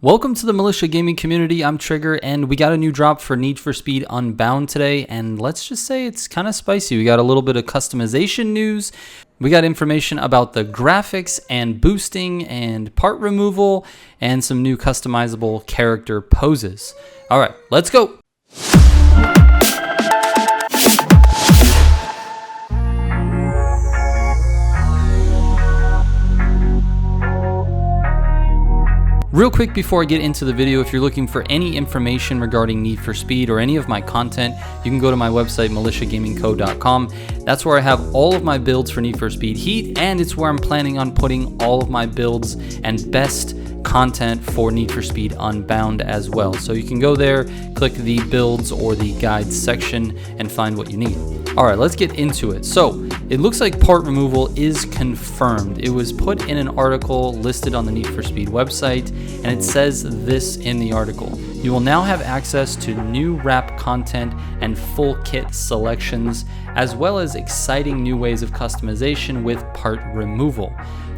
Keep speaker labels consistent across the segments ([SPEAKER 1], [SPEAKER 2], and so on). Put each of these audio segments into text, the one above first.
[SPEAKER 1] Welcome to the Militia gaming community. I'm Trigger, and we got a new drop for Need for Speed Unbound today, and let's just say it's kind of spicy. We got a little bit of customization news. We got information about the graphics and boosting and part removal and some new customizable character poses. All right, let's go. Real quick before I get into the video, if you're looking for any information regarding Need for Speed or any of my content, you can go to my website, militiagamingco.com. That's where I have all of my builds for Need for Speed Heat, and it's where I'm planning on putting all of my builds and best content for Need for Speed Unbound as well. So you can go there, click the builds or the guides section, and find what you need. All right, let's get into it. So it looks like part removal is confirmed. It was put in an article listed on the Need for Speed website, and it says this in the article: you will now have access to new wrap content and full kit selections, as well as exciting new ways of customization with part removal,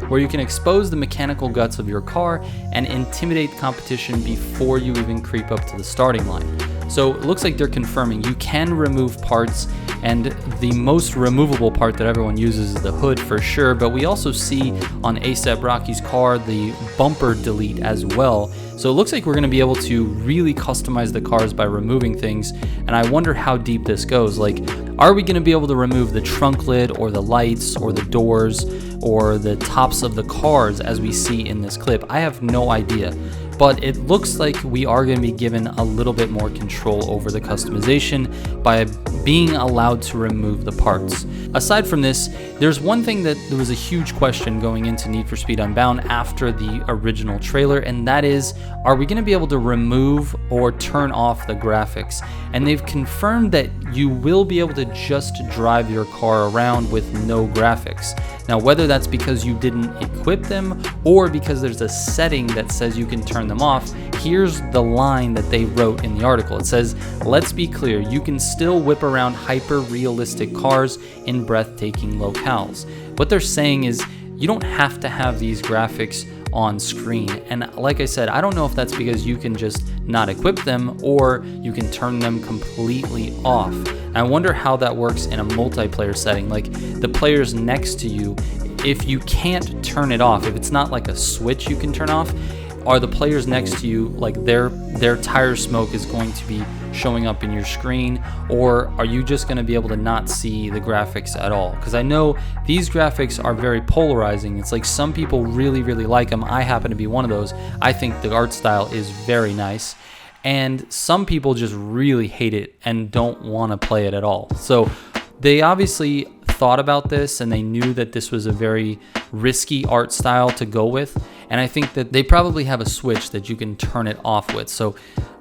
[SPEAKER 1] where you can expose the mechanical guts of your car and intimidate competition before you even creep up to the starting line. So it looks like they're confirming you can remove parts, and the most removable part that everyone uses is the hood for sure, but we also see on A$AP Rocky's car the bumper delete as well. So it looks like we're going to be able to really customize the cars by removing things, and I wonder how deep this goes. Like, are we going to be able to remove the trunk lid or the lights or the doors or the tops of the cars as we see in this clip? I have no idea. But it looks like we are going to be given a little bit more control over the customization by being allowed to remove the parts. Aside from this, there's one thing that there was a huge question going into Need for Speed Unbound after the original trailer, and that is, are we going to be able to remove or turn off the graphics? And they've confirmed that you will be able to just drive your car around with no graphics. Now, whether that's because you didn't equip them or because there's a setting that says you can turn them off, here's the line that they wrote in the article. It says, "Let's be clear, you can still whip around hyper-realistic cars in breathtaking locales." What they're saying is you don't have to have these graphics on screen. And like I said, I don't know if that's because you can just not equip them or you can turn them completely off. And I wonder how that works in a multiplayer setting. Like, the players next to you, if you can't turn it off, if it's not like a switch you can turn off, are the players next to you, like their tire smoke is going to be showing up in your screen, or are you just going to be able to not see the graphics at all? Because I know these graphics are very polarizing. It's like some people really like them. I happen to be one of those. I think the art style is very nice, and some people just really hate it and don't want to play it at all. So they obviously thought about this, and they knew that this was a very risky art style to go with, and I think that they probably have a switch that you can turn it off with, so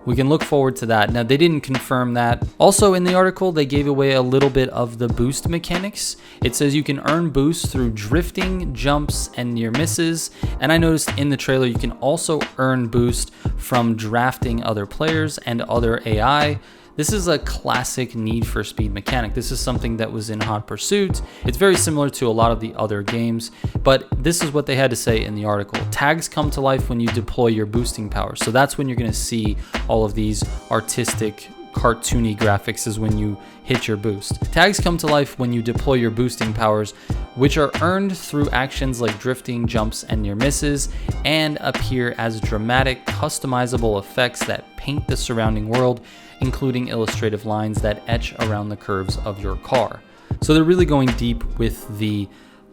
[SPEAKER 1] we can look forward to that. Now, they didn't confirm that. Also, in the article, they gave away a little bit of the boost mechanics. It says you can earn boosts through drifting, jumps, and near misses, and I noticed in the trailer you can also earn boost from drafting other players and other AI. This is a classic Need for Speed mechanic. This is something that was in Hot Pursuit. It's very similar to a lot of the other games, but this is what they had to say in the article. Tags come to life when you deploy your boosting power. So that's when you're going to see all of these artistic, cartoony graphics, is when you hit your boost. Tags come to life when you deploy your boosting powers, which are earned through actions like drifting, jumps, and near misses, and appear as dramatic, customizable effects that paint the surrounding world, including illustrative lines that etch around the curves of your car. So they're really going deep with the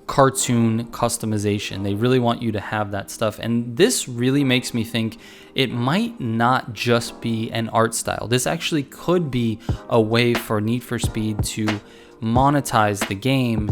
[SPEAKER 1] cartoon customization. They really want you to have that stuff, and this really makes me think it might not just be an art style. This actually could be a way for Need for Speed to monetize the game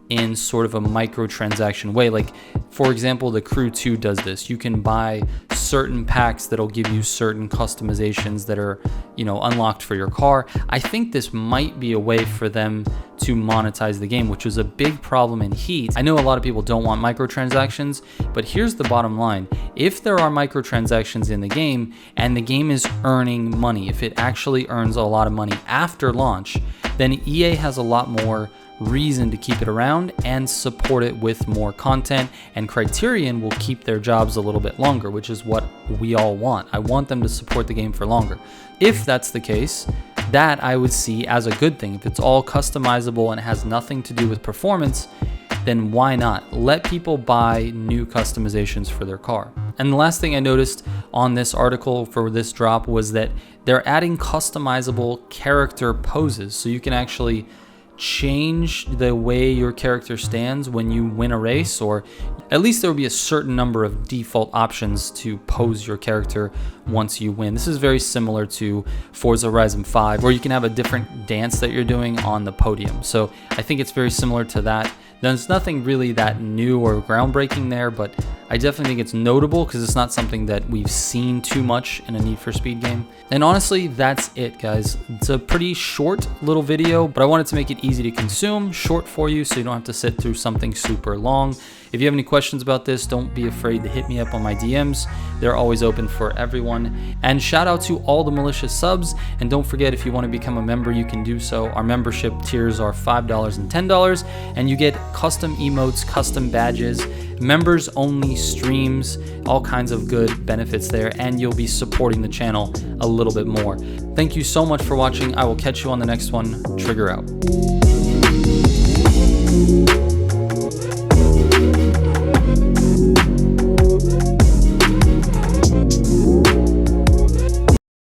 [SPEAKER 1] in sort of a microtransaction way. Like, for example, the Crew 2 does this. You can buy certain packs that'll give you certain customizations that are, unlocked for your car. I think this might be a way for them to monetize the game, which was a big problem in Heat. I know a lot of people don't want microtransactions, but here's the bottom line. If there are microtransactions in the game and the game is earning money, if it actually earns a lot of money after launch, then EA has a lot more reason to keep it around and support it with more content, and Criterion will keep their jobs a little bit longer, which is what we all want. I want them to support the game for longer. If that's the case, that I would see as a good thing. If it's all customizable and it has nothing to do with performance, then why not? Let people buy new customizations for their car. And the last thing I noticed on this article for this drop was that they're adding customizable character poses. So you can actually change the way your character stands when you win a race, or at least there will be a certain number of default options to pose your character once you win. This is very similar to Forza Horizon 5, where you can have a different dance that you're doing on the podium. So I think it's very similar to that. There's nothing really that new or groundbreaking there, but I definitely think it's notable because it's not something that we've seen too much in a Need for Speed game. And honestly, that's it, guys. It's a pretty short little video, but I wanted to make it easy to consume, short for you, so you don't have to sit through something super long. If you have any questions about this, don't be afraid to hit me up on my DMs. They're always open for everyone. And shout out to all the Militia subs. And don't forget, if you want to become a member, you can do so. Our membership tiers are $5 and $10, and you get custom emotes, custom badges, members only streams, all kinds of good benefits there, and you'll be supporting the channel a little bit more. Thank you so much for watching. I will catch you on the next one. Trigger out.